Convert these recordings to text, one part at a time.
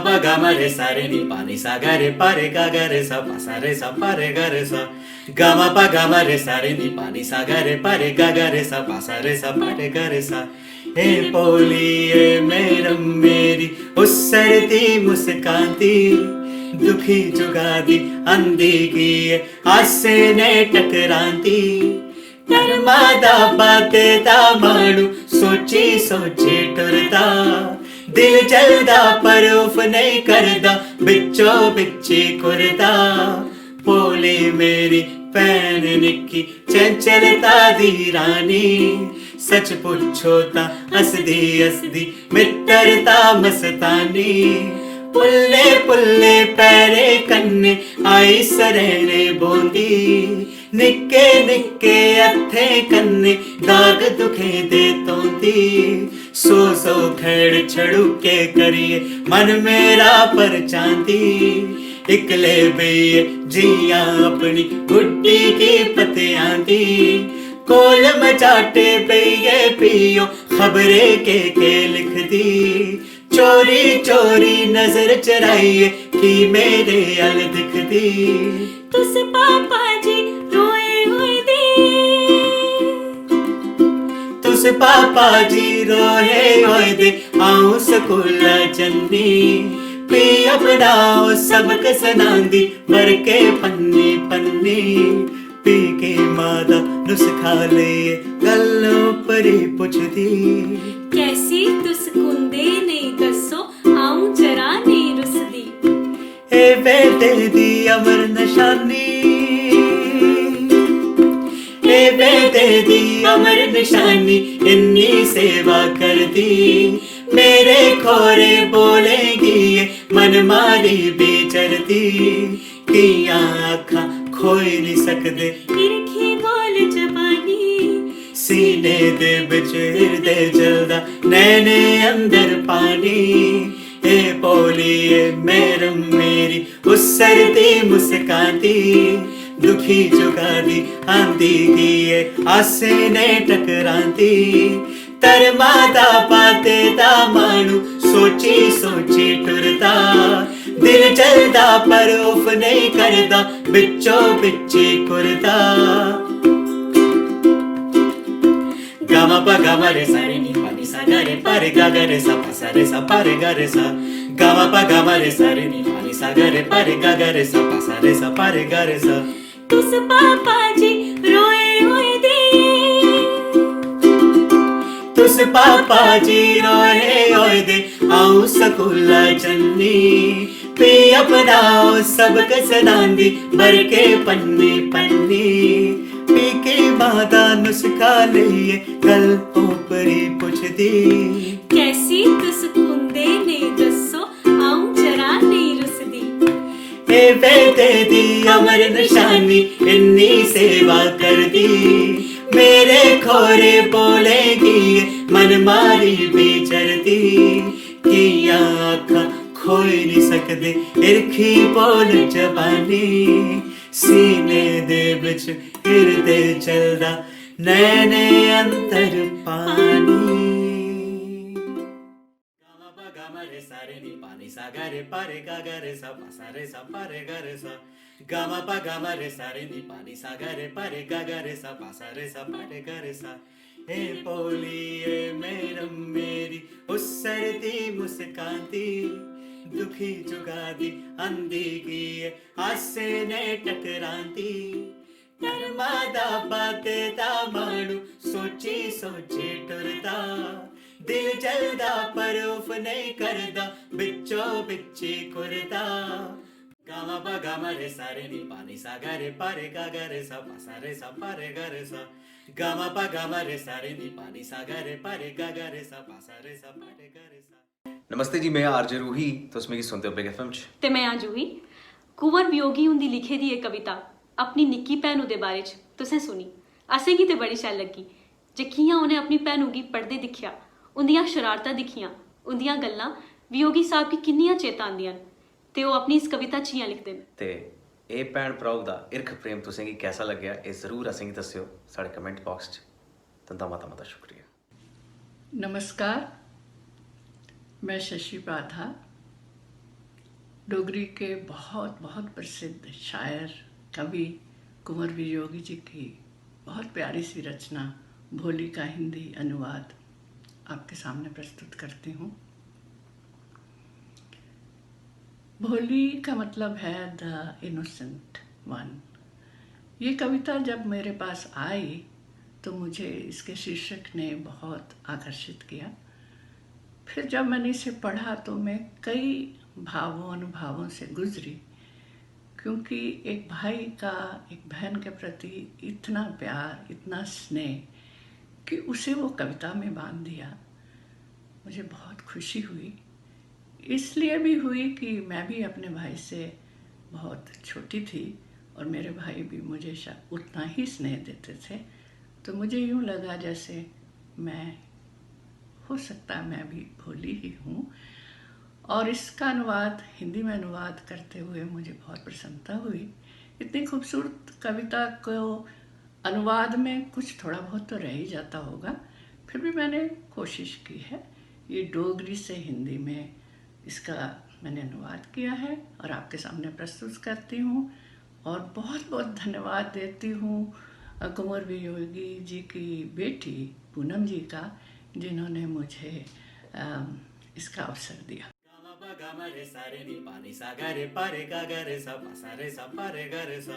pa ga ma re sa re ni pa ni sa ga re pa re ga ga re sa pa re ga re sa ga ma pa ga ma re sa re ni pa ni sa ga re pa re ga re sa pa re ga re sa हे पोलिए madam मेरी उस्सरती मुस्काती दुखी जुगादी अंधी की हासे ने टकराती धर्मादा बाते दा मानू सोची सोची टुरदा दिल जलदा पर उफ नहीं करदा बिचो बिची कुरदा पोली मेरी भैन निक्की चंचलता दी रानी सच पुछो ता हसदी हसदी मित्रता मस्तानी पुल्ले पुल्ले पैरे कन्ने आई सरहने बोंदी निक्के निक्के हथे कन्ने दाग दुखे दे तोंदी सो सो खेड़ छड़ू के करिए मन मेरा पर चांदी इकले बेये जिया अपनी गुड्डी की पतियां दी कोल मचाटे बेये पियो खबरे के लिख दी चोरी चोरी नजर चराइए कि मेरे अल दिख दी तुस पापा जी रोए हुए दी तुस पापा जी रोए होए दे आऊं स्कूल जन्नी पी अपनाओ सबक सनांदी भर के पन्नी पन्नी पी के मादा नुस्खा ले गल्लों परी पुछदी कैसी तुस कुंदे नहीं दसो आऊं जरा नहीं रुसदी ए बेटे दी अमर निशानी ए बेटे दी अमर निशानी इन्नी सेवा कर दी मेरे खोरे बोलेगी मन मारी बेचरती किया आखा खोई नहीं सकदे इरखी बोल जबानी सीने दे बिच हृदय जलदा नैने अंदर पानी ए पोली ए मैडम मेरी उस्सरती मुस्काती दुखी जुगादी आंधी की आसे ने टकराती धर्मादा पाते दा मानू सोची सोची टुरदा दिल चलदा पर उफ नहीं करदा बिचो बिची कुरदा गामा पा गामा रे सा रे नी पा नी सा गा रे पा रे गा रे सा पा रे गा रे सा गामा पा गामा रे सा रे नी पा नी सा गा रे पा रे गा रे सा पा रे गा रे सा तुस पापा जी रोए हुए दी तुस पापा जी रोए होए दे आऊं स्कूल जन्नी पी अपनाओ सबक सनांदी भर के पन्नी पन्नी पी के मादा नुस्खा लिए गल ऊपरी पुछदी कैसी तुस कुंदे नहीं दसो आऊं जरा नहीं रुसदी ए बेटे दी अमर निशानी इन्नी सेवा कर दी मेरे खोरे बोलेगी मन मारी बेचरती किया आखा खोई नहीं सकदे इरखी बोल जबानी सीने दे बिच हृदय चलदा नैने अंतर पानी गामा पा गामा रे सा रे नी पा नी सा गा रे पा रे गा रे सा पा रे गा रे सा गामा पा गामा रे सा रे नी पा नी सा गा रे पा रे गा रे सा पा रे गा रे सा हे पोली ए मैडम मेरी उस्सरती मुस्काती दुखी जुगादी अंधी की हासे ने टकराती धर्मादा बाते दा मानू सोची सोची टुरदा दिल जलदा पर उफ नहीं करदा बिचो बिची कुरदा गामा पा गामा रे सा रे नी पा नी सा गा रे पा रे गा रे सा पा रे गा रे सा गामा पा गामा रे सा रे नी पा नी सा गा रे पा रे गा रे सा पा रे गा रे सा नमस्ते जी, मैं आरजे रूही तुस मिगी सुनते हो बिग एफएम च ते मैं आ जूही कुंवर वियोगी हुंदी लिखे दी एह् कविता अपनी निक्की भैनू दे बारे च तुसें सुनी असें गी ते बड़ी शैल लगी जे कि'यां उ'नें अपनी भैनू गी पढ़दे दिक्खेआ उंदियां शरारतां दिक्खियां उंदियां गल्लां वियोगी साहब गी किन्नियां चेता आंदियां न ते ओह् अपनी इस कविता च इ'यां लिखदे न ते एह् भैन भ्राऊ दा हिरख प्रेम तुसें गी कैसा लग्गेआ एह् जरूर असें गी दस्सेओ साढ़े कमेंट बाक्स च तुं'दा मता मता शुक्रिया। नमस्कार, मैं शशि पाठा डोगरी के बहुत बहुत प्रसिद्ध शायर कवि कुंवर वियोगी जी की बहुत प्यारी सी रचना भोली का हिंदी अनुवाद आपके सामने प्रस्तुत करती हूँ। भोली का मतलब है द इनोसेंट वन। ये कविता जब मेरे पास आई तो मुझे इसके शीर्षक ने बहुत आकर्षित किया। फिर जब मैंने इसे पढ़ा तो मैं कई भावों अनुभवों से गुजरी, क्योंकि एक भाई का एक बहन के प्रति इतना प्यार, इतना स्नेह कि उसे वो कविता में बांध दिया। मुझे बहुत खुशी हुई, इसलिए भी हुई कि मैं भी अपने भाई से बहुत छोटी थी और मेरे भाई भी मुझे उतना ही स्नेह देते थे। तो मुझे यूँ लगा जैसे मैं, हो सकता है मैं भी भोली ही हूँ। और इसका अनुवाद हिंदी में अनुवाद करते हुए मुझे बहुत प्रसन्नता हुई। इतनी खूबसूरत कविता को अनुवाद में कुछ थोड़ा बहुत तो रह ही जाता होगा, फिर भी मैंने कोशिश की है। ये डोगरी से हिंदी में इसका मैंने अनुवाद किया है और आपके सामने प्रस्तुत करती हूँ। और बहुत बहुत धन्यवाद देती हूँ कुंवर वियोगी जी की बेटी पूनम जी का, जिन्होंने मुझे इसका अवसर दिया। Gama re sa re ni pa ni sa ga re pa re ga ga re sa pa sa re sa pa re ga re sa.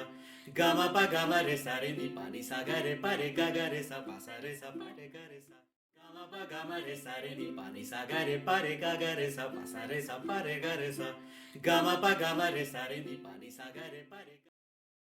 Gama pa gama re sa re ni pa ni sa ga re pa re ga ga re sa pa sa re sa pa re ga re sa. Gama pa gama re sa re ni pa ni sa ga re pa re ga ga re sa pa sa re sa pa re ga re sa. Gama pa gama re sa re ni pa ni sa ga re pa re